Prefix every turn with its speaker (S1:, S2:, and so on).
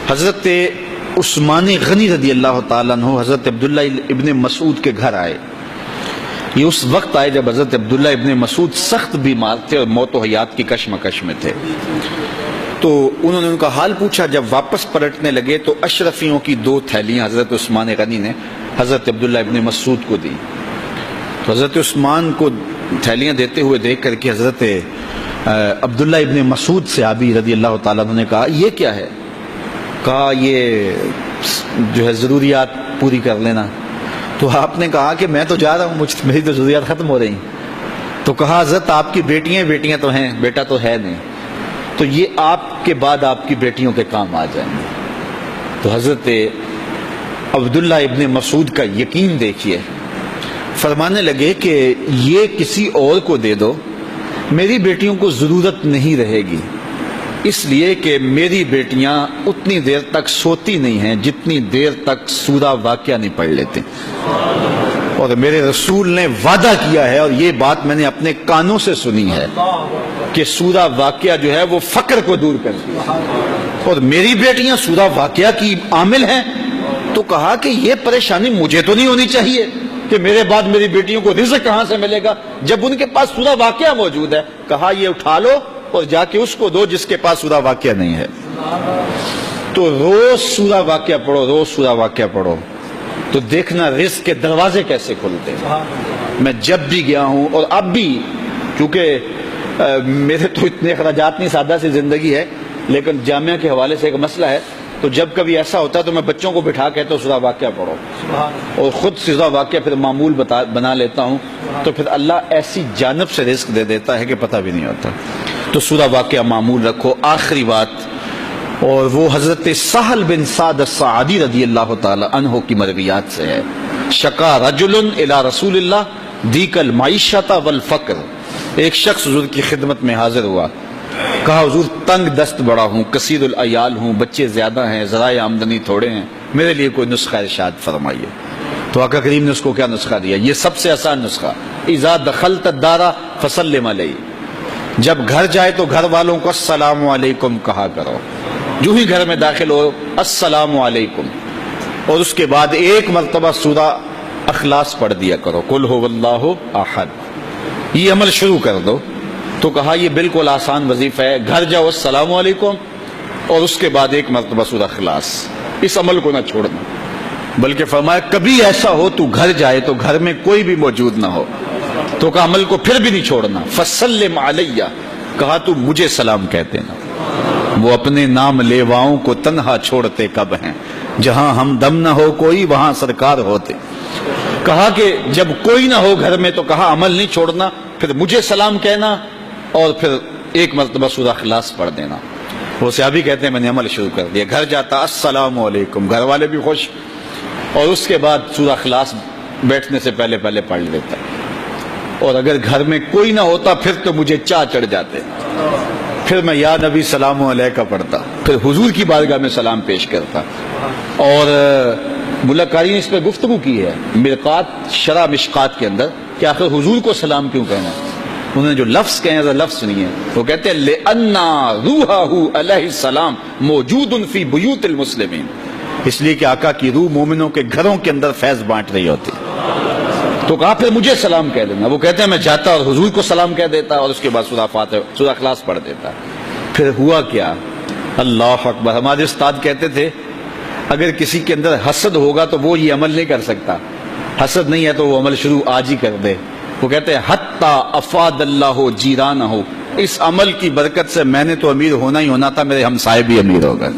S1: حضرت عثمان غنی رضی اللہ تعالیٰ عنہ حضرت عبداللہ ابن مسعود کے گھر آئے. یہ اس وقت آئے جب حضرت عبداللہ ابن مسعود سخت بیمار تھے اور موت و حیات کی کشمکش میں تھے. تو انہوں نے ان کا حال پوچھا. جب واپس پلٹنے لگے تو اشرفیوں کی 2 تھیلیاں حضرت عثمان غنی نے حضرت عبداللہ ابن مسعود کو دی. تو حضرت عثمان کو تھیلیاں دیتے ہوئے دیکھ کر کے حضرت عبداللہ ابن مسعود صحابی رضی اللہ تعالیٰ عنہ نے کہا یہ کیا ہے؟ کہا یہ جو ہے ضروریات پوری کر لینا. تو آپ نے کہا کہ میں تو جا رہا ہوں, میری تو ضروریات ختم ہو رہی ہیں. تو کہا حضرت آپ کی بیٹیاں تو ہیں, بیٹا تو ہے نہیں, تو یہ آپ کے بعد آپ کی بیٹیوں کے کام آ جائیں گے. تو حضرت عبداللہ ابن مسعود کا یقین دیکھیے, فرمانے لگے کہ یہ کسی اور کو دے دو, میری بیٹیوں کو ضرورت نہیں رہے گی, اس لیے کہ میری بیٹیاں اتنی دیر تک سوتی نہیں ہیں جتنی دیر تک سورہ واقعہ نہیں پڑھ لیتے. اور میرے رسول نے وعدہ کیا ہے, اور یہ بات میں نے اپنے کانوں سے سنی ہے, کہ سورہ واقعہ جو ہے وہ فقر کو دور کرتی ہے, اور میری بیٹیاں سورہ واقعہ کی عامل ہیں. تو کہا کہ یہ پریشانی مجھے تو نہیں ہونی چاہیے کہ میرے بعد میری بیٹیوں کو رزق کہاں سے ملے گا جب ان کے پاس سورہ واقعہ موجود ہے. کہا یہ اٹھا لو اور جا کے اس کو دو جس کے پاس سورہ واقعہ نہیں ہے. تو روز سورہ واقعہ پڑھو, روز سورہ واقعہ پڑھو, تو دیکھنا رزق کے دروازے کیسے کھلتے ہیں. میں جب بھی گیا ہوں, اور اب بھی, کیونکہ میرے تو اتنے اخراجات نہیں, سادہ سی زندگی ہے, لیکن جامعہ کے حوالے سے ایک مسئلہ ہے, تو جب کبھی ایسا ہوتا ہے تو میں بچوں کو بٹھا کہتا ہوں سورہ واقعہ پڑھو, اور خود سورہ واقعہ پھر معمول بنا لیتا ہوں, تو پھر اللہ ایسی جانب سے رزق دے دیتا ہے کہ پتہ بھی نہیں ہوتا. تو سورہ واقعہ معمول رکھو. آخری بات, اور وہ حضرت سہل بن سعد الساعدی رضی اللہ تعالی عنہ کی مرویات سے ہے. شکا رجل الی رسول اللہ دیک المعیشۃ والفقر. ایک شخص حضور کی خدمت میں حاضر ہوا, کہا حضور تنگ دست بڑا ہوں, کثیر العیال ہوں, بچے زیادہ ہیں, ذرائع آمدنی تھوڑے ہیں, میرے لیے کوئی نسخہ ارشاد فرمائیے. تو آقا کریم نے اس کو کیا نسخہ دیا؟ یہ سب سے آسان نسخہ, اذا دخلت الدار فسلم علیہ. جب گھر جائے تو گھر والوں کو السلام علیکم کہا کرو. جو ہی گھر میں داخل ہو السلام علیکم, اور اس کے بعد ایک مرتبہ سورہ اخلاص پڑھ دیا کرو, قل هو اللہ احد. یہ عمل شروع کر دو. تو کہا یہ بالکل آسان وظیفہ ہے, گھر جاؤ السلام علیکم, اور اس کے بعد ایک مرتبہ سورہ اخلاص. اس عمل کو نہ چھوڑنا, بلکہ فرمایا کبھی ایسا ہو تو گھر جائے تو گھر میں کوئی بھی موجود نہ ہو, تو کہا عمل کو پھر بھی نہیں چھوڑنا. فسلم علیہ, کہا تو مجھے سلام کہتے نا. وہ اپنے نام لیواؤں کو تنہا چھوڑتے کب ہیں, جہاں ہم دم نہ ہو کوئی وہاں سرکار ہوتے. کہا کہ جب کوئی نہ ہو گھر میں تو کہا عمل نہیں چھوڑنا, پھر مجھے سلام کہنا, اور پھر ایک مرتبہ سورہ اخلاص پڑھ دینا. وہ صحابی کہتے ہیں میں نے عمل شروع کر دیا, گھر جاتا السلام علیکم, گھر والے بھی خوش, اور اس کے بعد سورہ اخلاص بیٹھنے سے پہلے پڑھ لیتا. اور اگر گھر میں کوئی نہ ہوتا پھر تو مجھے چاہ چڑھ جاتے, پھر میں یا نبی سلام علیکہ پڑھتا, پھر حضور کی بارگاہ میں سلام پیش کرتا. اور ملکاری نے اس پہ گفتگو کی ہے مرقات شرح مشکات کے اندر کہ آخر حضور کو سلام کیوں کہنا ہے. انہوں نے جو لفظ کہے ہیں لفظ سنیے. وہ کہتے ہیں لِأَنَّا رُوحَهُ عَلَيْهِ السلام موجود فی بیوت المسلمین, اس لیے کہ آقا کی روح مومنوں کے گھروں کے اندر فیض بانٹ رہی ہوتی. تو کہا پھر مجھے سلام کہہ دینا. وہ کہتے ہیں میں جاتا اور حضور کو سلام کہہ دیتا, اور اس کے بعد سورہ فاتحہ سورہ اخلاص پڑھ دیتا. پھر ہوا کیا, اللہ اکبر. ہمارے استاد کہتے تھے اگر کسی کے اندر حسد ہوگا تو وہ یہ عمل نہیں کر سکتا, حسد نہیں ہے تو وہ عمل شروع آج ہی کر دے. وہ کہتے ہیں حتی افاد اللہ جیرانہ, اس عمل کی برکت سے میں نے تو امیر ہونا ہی ہونا تھا, میرے ہمسائے بھی امیر ہو گئے.